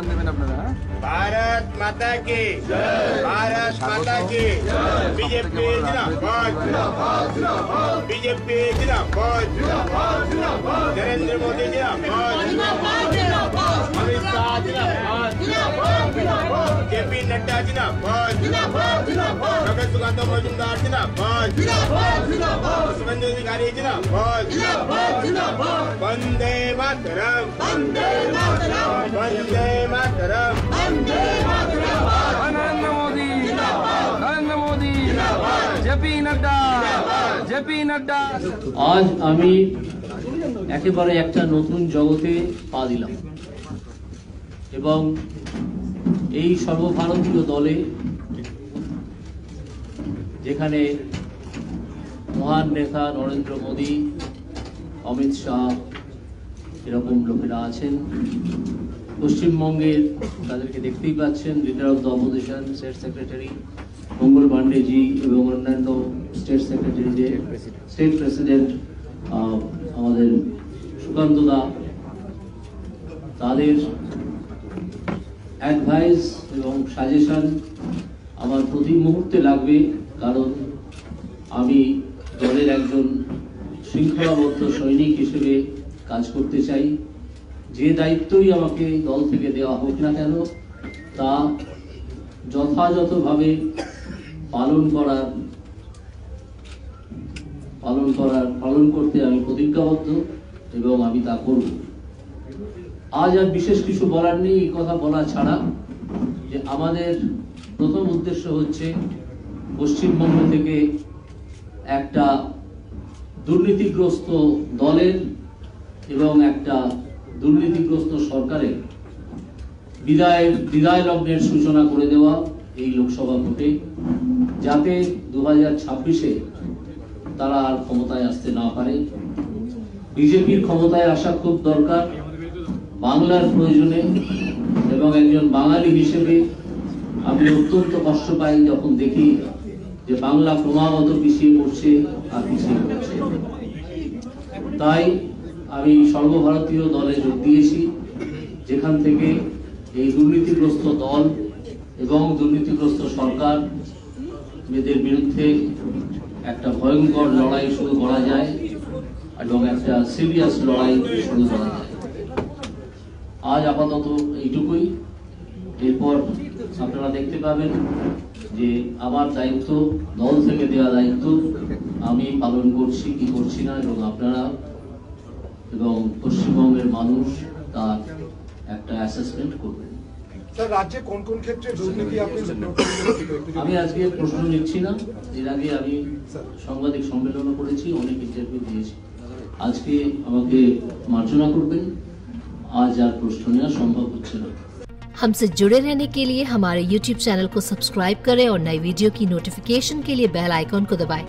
Slogan দেবেন আপনারা। भारत माता की भारत माता की बीजेपी जिंदाबाद बीजेपी जिंदाबाद नरेंद्र मोदी जिंदाबाद अमित शाह जिंदाबाद जेपी नड्डा जिंदाबाद डॉक्टर सुकांत मजूमदार जिंदाबाद शुभेंदु अधिकारी जिंदाबाद वंदे मातरम वंदे मातरम नरेंद्र मोदी जेपी नड्डा। আজ আমি একেবারে একটা নতুন জগতে পা দিলাম এবং এই সর্বভারতীয় দলে যেখানে মহান নেতা নরেন্দ্র মোদী, অমিত শাহ এরকম লোকেরা আছেন। পশ্চিমবঙ্গের তাদেরকে দেখতেই পাচ্ছেন, leader of the opposition, state secretary Mangal Pandeji এবং অন্যান্য স্টেট সেক্রেটারিদের, স্টেট প্রেসিডেন্ট আমাদের সুকান্ত দা, তাদের অ্যাডভাইস এবং সাজেশন আমার প্রতি মুহূর্তে লাগবে, কারণ আমি দলের একজন শৃঙ্খলাবদ্ধ সৈনিক হিসেবে কাজ করতে চাই। যে দায়িত্বই আমাকে দল থেকে দেওয়া হোক না কেন তা যথাযথভাবে পালন করতে আমি প্রতিজ্ঞাবদ্ধ এবং আমি তা করব। আজ আর বিশেষ কিছু বলার নেই, এই কথা বলা ছাড়া যে আমাদের প্রথম উদ্দেশ্য হচ্ছে পশ্চিমবঙ্গ থেকে একটা দুর্নীতিগ্রস্ত দলের এবং একটা দুর্নীতিগ্রস্ত সরকারের বিদায় লগ্নের সূচনা করে দেওয়া এই লোকসভা ভোটে, যাতে 2026-এ তারা আর ক্ষমতায় আসতে না পারে। বিজেপির ক্ষমতায় আসা খুব দরকার বাংলার প্রয়োজনে, এবং একজন বাঙালি হিসেবে আমি অত্যন্ত কষ্ট পাই যখন দেখি যে বাংলা ক্রমাগত পিছিয়ে পড়ছে আর পিছিয়ে পড়ছে। তাই আমি সর্বভারতীয় দলে যোগ দিয়েছি, যেখান থেকে এই দুর্নীতিগ্রস্ত দল এবং দুর্নীতিগ্রস্ত সরকার এদের বিরুদ্ধে একটা ভয়ঙ্কর লড়াই শুরু করা যায় এবং একটা সিরিয়াস লড়াই শুরু করা যায়। আজ আপাতত এইটুকুই। এরপর আপনারা দেখতে পাবেন যে আমার দায়িত্ব, দল থেকে দেওয়া দায়িত্ব আমি পালন করছি কি করছি না, এবং আপনারা এবং পশ্চিমবঙ্গের মানুষ তার একটা অ্যাসেসমেন্ট করবেন। স্যার, রাজ্যে কোন কোন ক্ষেত্রে দুর্নীতি আপনি আমি আজকে প্রশ্ন নিচ্ছি না, এর আগে আমি সাংবাদিক সম্মেলনও করেছি, অনেক ইন্টারভিউ দিয়েছি। আজকে আমাকে মার্জনা করবেন, आज আর প্রশ্ন নেওয়া সম্ভব হচ্ছে না। हमसे जुड़े रहने के लिए हमारे YouTube चैनल को सब्सक्राइब करें और नई वीडियो की नोटिफिकेशन के लिए बेल आइकॉन को दबाएं।